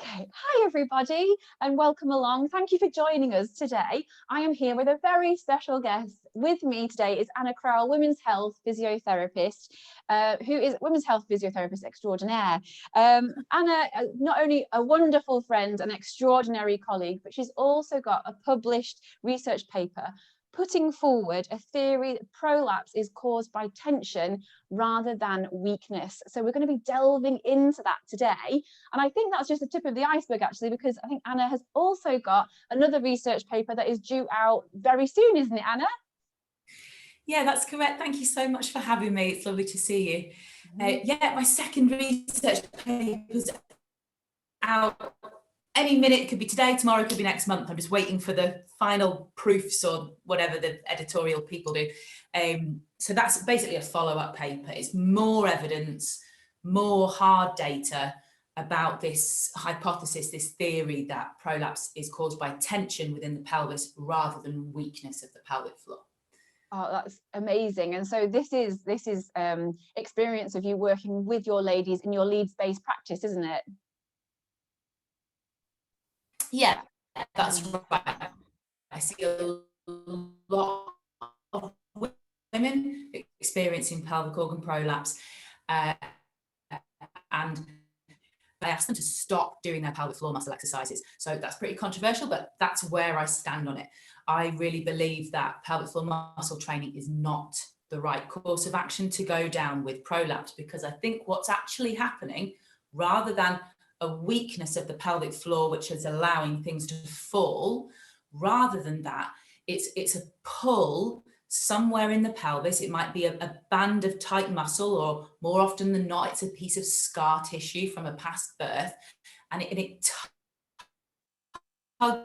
Okay, hi everybody and welcome along. Thank you for joining us today. I am here with a very special guest. With me today is Anna Crowle, women's health physiotherapist, who is women's health physiotherapist extraordinaire. Anna, not only a wonderful friend and extraordinary colleague, but she's also got a published research paper putting forward a theory that prolapse is caused by tension rather than weakness. So we're going to be delving into that today. And I think that's just the tip of the iceberg, actually, because I think Anna has also got another research paper that is due out very soon, isn't it, Anna? Yeah, that's correct. Thank you so much for having me. It's lovely to see you. Yeah, my second research paper is out any minute. It could be today, tomorrow, it could be next month. I'm just waiting for the final proofs or whatever the editorial people do. So that's basically a follow-up paper. It's more evidence, more hard data about this hypothesis, this theory that prolapse is caused by tension within the pelvis rather than weakness of the pelvic floor. Oh, that's amazing. And so this is experience of you working with your ladies in your Leeds-based practice, isn't it? Yeah, that's right. I see a lot of women experiencing pelvic organ prolapse, and I ask them to stop doing their pelvic floor muscle exercises. So that's pretty controversial, but that's where I stand on it. I really believe that pelvic floor muscle training is not the right course of action to go down with prolapse, because I think what's actually happening, rather than a weakness of the pelvic floor, which is allowing things to fall, rather than that, it's a pull somewhere in the pelvis. It might be a band of tight muscle, or more often than not, it's a piece of scar tissue from a past birth, and it tugs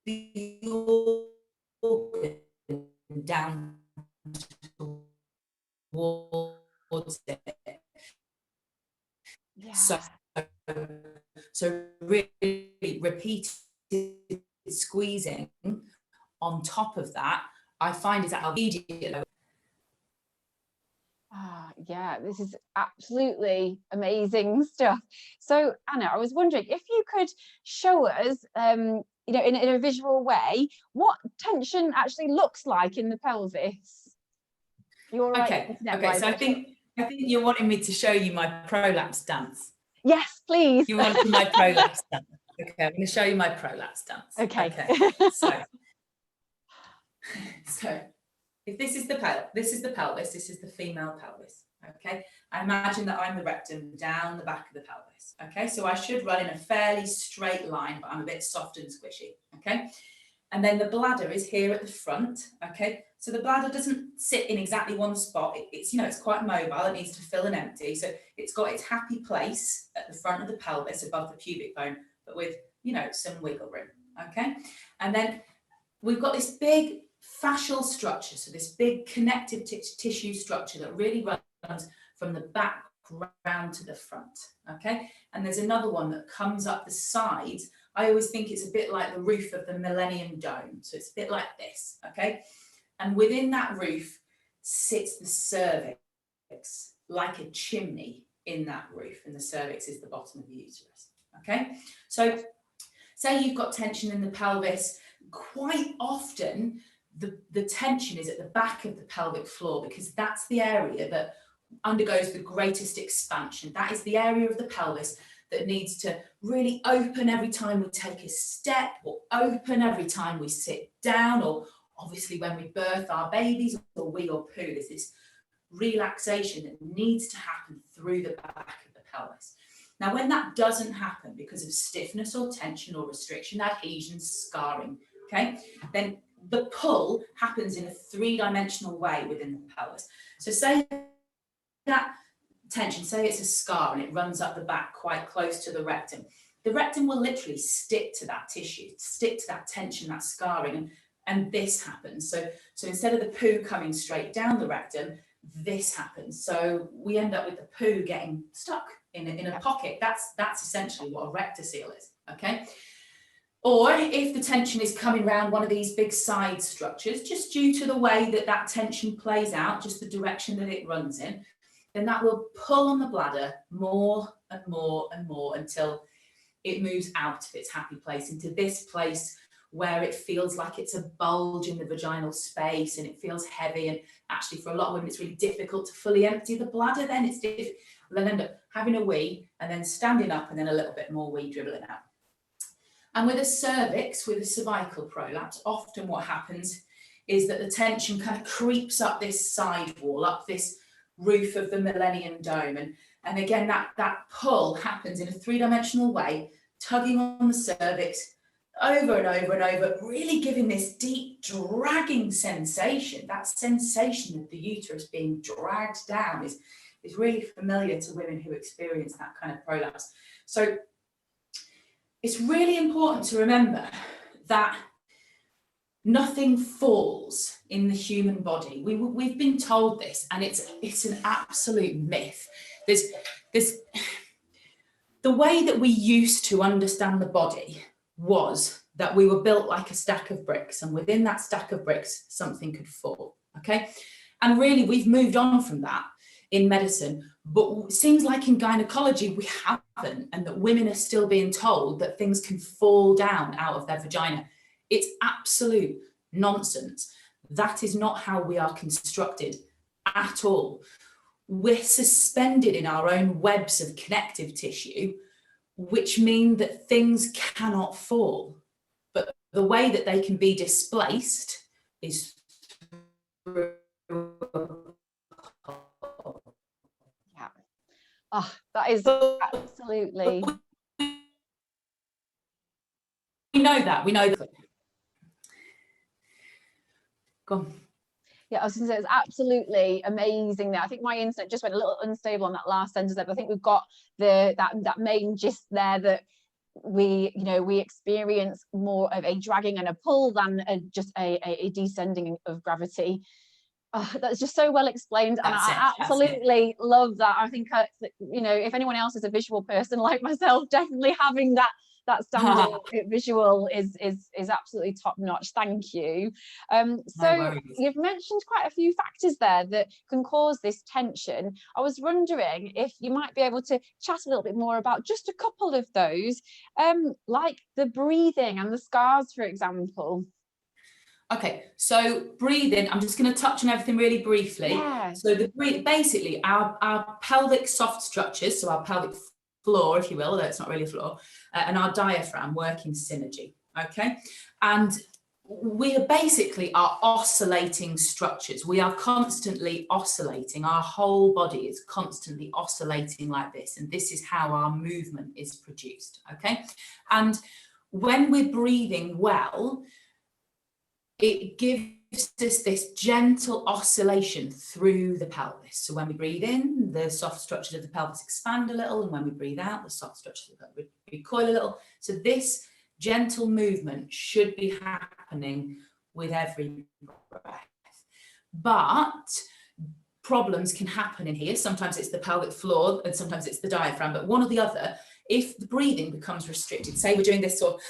the organ down towards it. Yeah. So really repeated squeezing on top of that, I find is at immediate. Yeah, this is absolutely amazing stuff. So Anna, I was wondering if you could show us, in a visual way, what tension actually looks like in the pelvis. You're right. Okay. So I think you're wanting me to show you my prolapse dance. Yes, please. You want my prolapse dance? Okay, I'm going to show you my prolapse dance. Okay. So if this is the pelvis, this is the female pelvis. Okay, I imagine that I'm the rectum down the back of the pelvis. Okay, so I should run in a fairly straight line, but I'm a bit soft and squishy. Okay, and then the bladder is here at the front. Okay, so the bladder doesn't sit in exactly one spot. It's quite mobile. It needs to fill and empty. So it's got its happy place at the front of the pelvis above the pubic bone, but with some wiggle room. Okay, and then we've got this big fascial structure, so this big connective tissue structure that really runs from the back round to the front. Okay, and there's another one that comes up the sides. I always think it's a bit like the roof of the Millennium Dome, so it's a bit like this. Okay, and within that roof sits the cervix, like a chimney in that roof, and the cervix is the bottom of the uterus. Okay, so say you've got tension in the pelvis. Quite often the tension is at the back of the pelvic floor, because that's the area that undergoes the greatest expansion. That is the area of the pelvis that needs to really open every time we take a step, or open every time we sit down, or obviously when we birth our babies or wee or poo. There's this relaxation that needs to happen through the back of the pelvis. Now, when that doesn't happen because of stiffness or tension or restriction, adhesion, scarring, okay, then the pull happens in a three-dimensional way within the pelvis. So say that tension, say it's a scar and it runs up the back quite close to the rectum. The rectum will literally stick to that tissue, stick to that tension, that scarring, and this happens. So instead of the poo coming straight down the rectum, this happens. So we end up with the poo getting stuck in a pocket. That's essentially what a rectocele is. Okay. Or if the tension is coming around one of these big side structures, just due to the way that tension plays out, just the direction that it runs in, then that will pull on the bladder more and more and more until it moves out of its happy place into this place where it feels like it's a bulge in the vaginal space and it feels heavy. And actually for a lot of women, it's really difficult to fully empty the bladder. Then it's difficult. They'll end up having a wee and then standing up and then a little bit more wee dribbling out. And with a cervix, with a cervical prolapse, often what happens is that the tension kind of creeps up this side wall, up this roof of the Millennium Dome. And again, that pull happens in a three-dimensional way, tugging on the cervix over and over and over, really giving this deep dragging sensation. That sensation of the uterus being dragged down is really familiar to women who experience that kind of prolapse. So it's really important to remember that nothing falls in the human body. We've been told this, and it's an absolute myth. There's the way that we used to understand the body was that we were built like a stack of bricks, and within that stack of bricks, something could fall, okay? And really, we've moved on from that in medicine, but it seems like in gynecology, we haven't, and that women are still being told that things can fall down out of their vagina. It's absolute nonsense. That is not how we are constructed at all. We're suspended in our own webs of connective tissue, which mean that things cannot fall. But the way that they can be displaced is through. Yeah. Oh, that is absolutely. We know that. Go on. Yeah, I was going to say it's absolutely amazing there. I think my internet just went a little unstable on that last sentence there, but I think we've got that main gist there, that we experience more of a dragging and a pull than just a descending of gravity. That's just so well explained, and I absolutely love that. I think if anyone else is a visual person like myself, definitely having that standing visual is absolutely top notch. Thank you. So you've mentioned quite a few factors there that can cause this tension. I was wondering if you might be able to chat a little bit more about just a couple of those, like the breathing and the scars, for example. Okay, so breathing, I'm just going to touch on everything really briefly. Yeah. So basically our pelvic soft structures, so our pelvic floor, if you will, although it's not really a floor, and our diaphragm work in synergy, okay? And we are basically our oscillating structures. We are constantly oscillating. Our whole body is constantly oscillating like this, and this is how our movement is produced, okay? And when we're breathing well, it gives us this gentle oscillation through the pelvis. So when we breathe in, the soft structures of the pelvis expand a little, and when we breathe out, the soft structures of the pelvis recoil a little. So this gentle movement should be happening with every breath. But problems can happen in here. Sometimes it's the pelvic floor and sometimes it's the diaphragm, but one or the other. If the breathing becomes restricted, say we're doing this sort of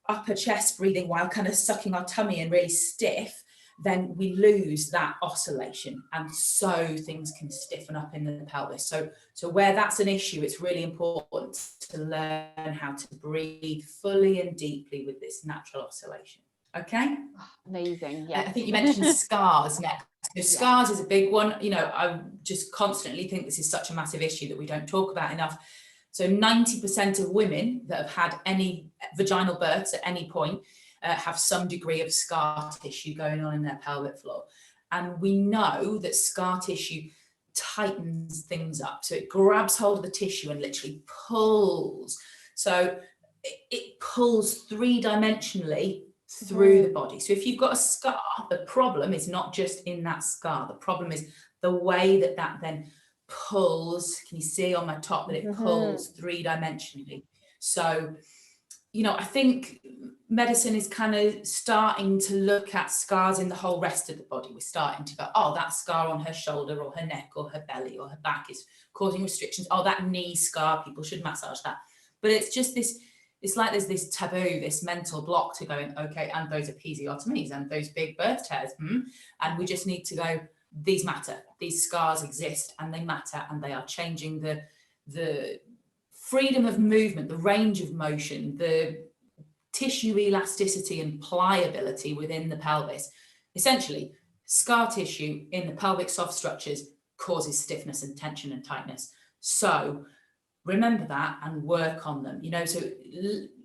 upper chest breathing while kind of sucking our tummy in really stiff, then we lose that oscillation, and so things can stiffen up in the pelvis. So where that's an issue, it's really important to learn how to breathe fully and deeply with this natural oscillation. Okay? Amazing. Yeah. I think you mentioned scars next. So scars is a big one. I just constantly think this is such a massive issue that we don't talk about enough. So 90% of women that have had any vaginal births at any point have some degree of scar tissue going on in their pelvic floor. And we know that scar tissue tightens things up. So it grabs hold of the tissue and literally pulls. So it pulls three-dimensionally through the body. So if you've got a scar, the problem is not just in that scar. The problem is the way that then pulls. Can you see on my top that it pulls three-dimensionally? So, I think medicine is kind of starting to look at scars in the whole rest of the body. We're starting to go, oh, that scar on her shoulder or her neck or her belly or her back is causing restrictions. Oh, that knee scar, people should massage that. But it's just this, it's like there's this taboo, this mental block to going, okay, and those episiotomies and those big birth tears. And we just need to go, these matter. These scars exist and they matter, and they are changing the freedom of movement, the range of motion, the tissue elasticity and pliability within the pelvis. Essentially, scar tissue in the pelvic soft structures causes stiffness and tension and tightness. So remember that and work on them. So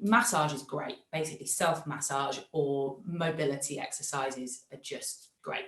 massage is great. Basically, self-massage or mobility exercises are just great.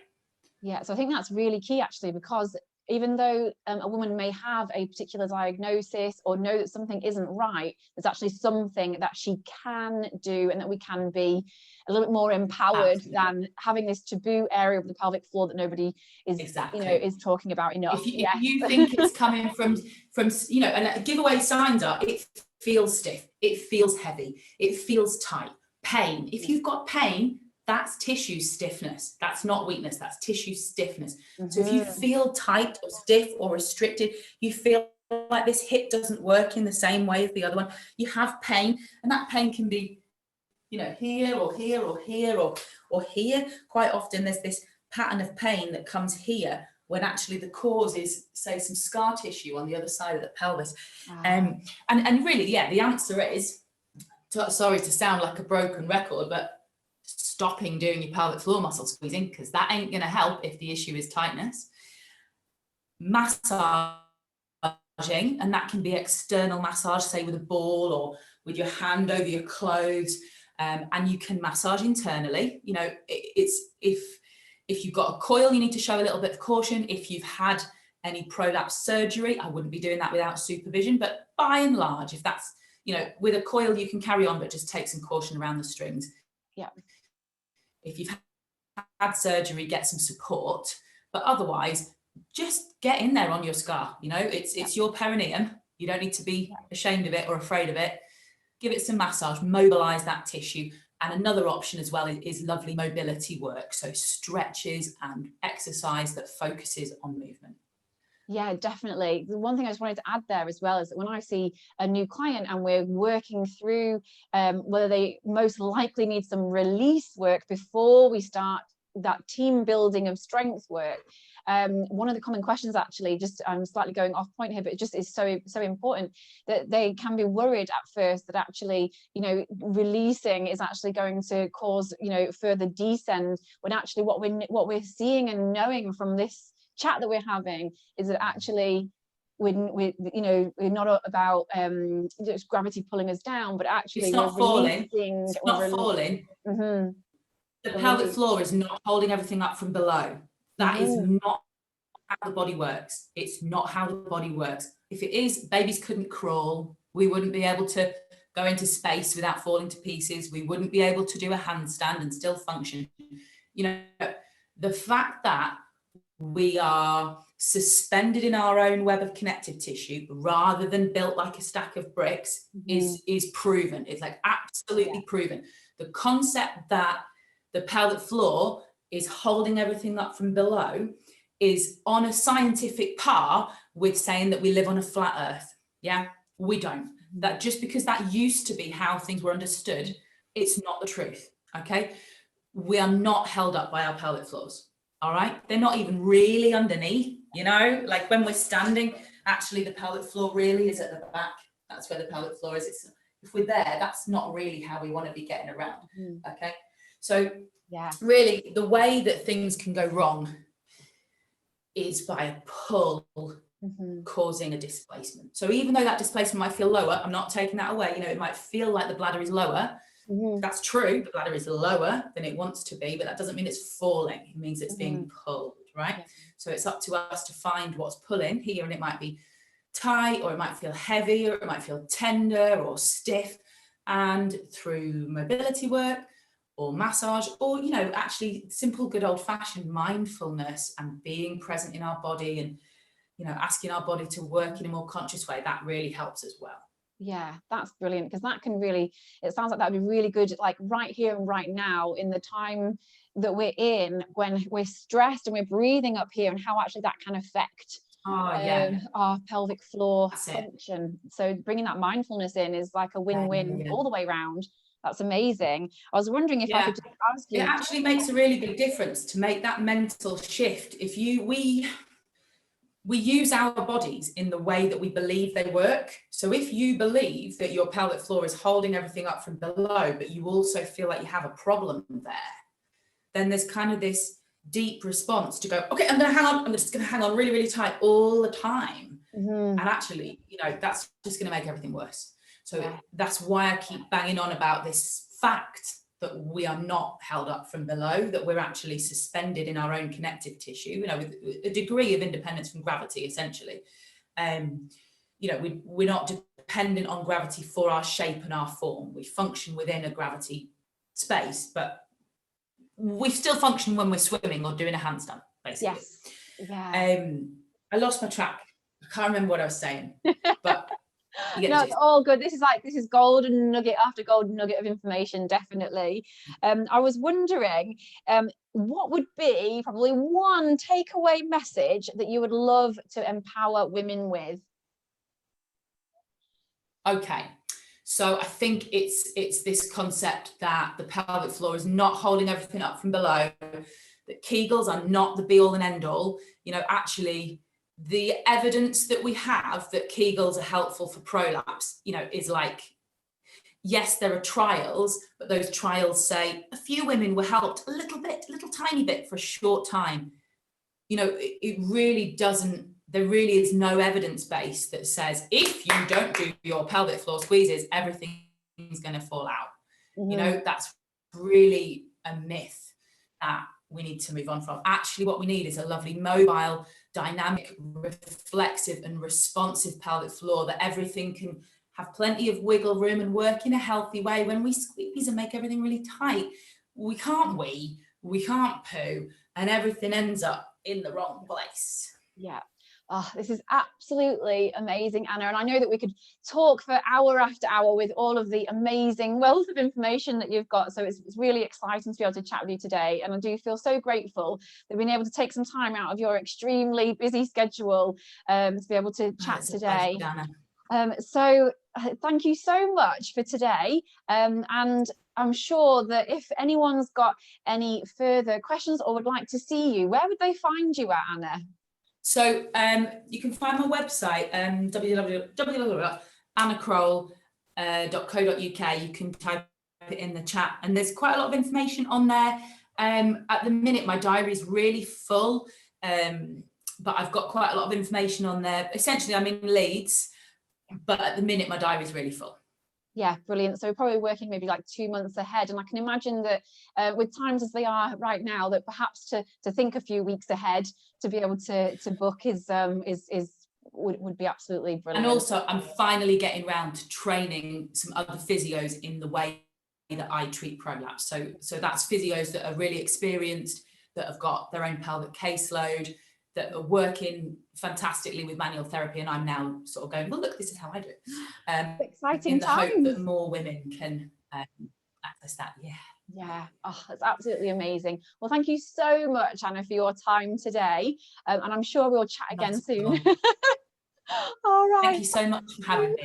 Yeah, so I think that's really key, actually, because even though a woman may have a particular diagnosis or know that something isn't right, there's actually something that she can do, and that we can be a little bit more empowered than having this taboo area of the pelvic floor that nobody is, is talking about enough. If you think it's coming from, and giveaway signs are, it feels stiff, it feels heavy, it feels tight, pain. If you've got pain, that's tissue stiffness. That's not weakness, that's tissue stiffness. So if you feel tight or stiff or restricted, you feel like this hip doesn't work in the same way as the other one, you have pain, and that pain can be, here or here or here or here. Quite often there's this pattern of pain that comes here when actually the cause is, say, some scar tissue on the other side of the pelvis. And really, the answer is, sorry to sound like a broken record, but stopping doing your pelvic floor muscle squeezing, because that ain't going to help if the issue is tightness. Massaging, and that can be external massage, say with a ball or with your hand over your clothes, and you can massage internally. It's if you've got a coil, you need to show a little bit of caution. If you've had any prolapse surgery, I wouldn't be doing that without supervision, but by and large, if that's, with a coil you can carry on, but just take some caution around the strings. Yeah. If you've had surgery, get some support, but otherwise just get in there on your scar. It's your perineum. You don't need to be ashamed of it or afraid of it. Give it some massage, mobilize that tissue. And another option as well is lovely mobility work, so stretches and exercise that focuses on movement. Yeah, definitely. The one thing I just wanted to add there as well is that when I see a new client and we're working through whether they most likely need some release work before we start that team building of strength work, one of the common questions, actually, just slightly going off point here, but it just is so important, that they can be worried at first that actually, releasing is actually going to cause, further descend, when actually what we're seeing and knowing from this chat that we're having is that actually we're not about just gravity pulling us down, but actually it's not falling. It's not falling. The pelvic floor is not holding everything up from below. That is not how the body works. It's not how the body works. If it is, babies couldn't crawl. We wouldn't be able to go into space without falling to pieces. We wouldn't be able to do a handstand and still function. The fact that we are suspended in our own web of connective tissue rather than built like a stack of bricks is proven. It's like absolutely proven. The concept that the pelvic floor is holding everything up from below is on a scientific par with saying that we live on a flat earth. Yeah, we don't. That just because that used to be how things were understood, it's not the truth. Okay, we are not held up by our pelvic floors. All right, they're not even really underneath, like when we're standing, actually the pelvic floor really is at the back. That's where the pelvic floor is. If we're there, that's not really how we want to be getting around. Okay, so really the way that things can go wrong is by a pull causing a displacement. So even though that displacement might feel lower, I'm not taking that away, it might feel like the bladder is lower. That's true, the bladder is lower than it wants to be, but that doesn't mean it's falling. It means it's being pulled, right? So it's up to us to find what's pulling here, and it might be tight, or it might feel heavy, or it might feel tender or stiff. And through mobility work or massage, or actually simple good old-fashioned mindfulness and being present in our body, and asking our body to work in a more conscious way, that really helps as well. Yeah, that's brilliant, because that can really, it sounds like that would be really good, like right here and right now in the time that we're in, when we're stressed and we're breathing up here, and how actually that can affect our pelvic floor function. So bringing that mindfulness in is like a win-win all the way around. That's amazing. I was wondering if I could just ask It you. actually makes a really big difference to make that mental shift. If we use our bodies in the way that we believe they work. So if you believe that your pelvic floor is holding everything up from below, but you also feel like you have a problem there, then there's kind of this deep response to go, okay, I'm going to hang on. I'm just going to hang on really, really tight all the time. And actually, you know, that's just going to make everything worse. So that's why I keep banging on about this fact that we are not held up from below, that we're actually suspended in our own connective tissue, you know, with a degree of independence from gravity, essentially. You know, we're not dependent on gravity for our shape and our form. We function within a gravity space, but we still function when we're swimming or doing a handstand, basically. Yes. Yeah. I lost my track. I can't remember what I was saying, but no, it's all good. This is golden nugget after golden nugget of information, definitely. I was wondering, what would be probably one takeaway message that you would love to empower women with? Okay, so I think it's this concept that the pelvic floor is not holding everything up from below, that Kegels are not the be all and end all. You know, actually, the evidence that we have that Kegels are helpful for prolapse, you know, is like, yes, there are trials, but those trials say a few women were helped a little tiny bit for a short time. You know, it really doesn't, there really is no evidence base that says if you don't do your pelvic floor squeezes, everything's going to fall out. You know, that's really a myth that we need to move on from. Actually, what we need is a lovely mobile, dynamic, reflexive and responsive pelvic floor that everything can have plenty of wiggle room and work in a healthy way. When we squeeze and make everything really tight, we can't poo, and everything ends up in the wrong place. Yeah. Oh, this is absolutely amazing, Anna. And I know that we could talk for hour after hour with all of the amazing wealth of information that you've got. So it's really exciting to be able to chat with you today. And I do feel so grateful that we've been able to take some time out of your extremely busy schedule to be able to chat today. So thank you so much for today. And I'm sure that if anyone's got any further questions or would like to see you, where would they find you at, Anna? So you can find my website, www.annacrowle.co.uk. You can type it in the chat, and there's quite a lot of information on there. At the minute, my diary is really full, but I've got quite a lot of information on there. Essentially, I'm in Leeds, but at the minute, my diary is really full. Yeah, brilliant. So we're probably working maybe like 2 months ahead, and I can imagine that with times as they are right now, that perhaps to think a few weeks ahead to be able to book would be absolutely brilliant. And also, I'm finally getting around to training some other physios in the way that I treat prolapse. So that's physios that are really experienced, that have got their own pelvic caseload, that are working fantastically with manual therapy, and I'm now sort of going, well, look, this is how I do it. Exciting in the times. hope that more women can access that. Yeah, oh, that's absolutely amazing. Well, thank you so much, Anna, for your time today, and I'm sure we'll chat again soon. All right. Thank you so much for having me.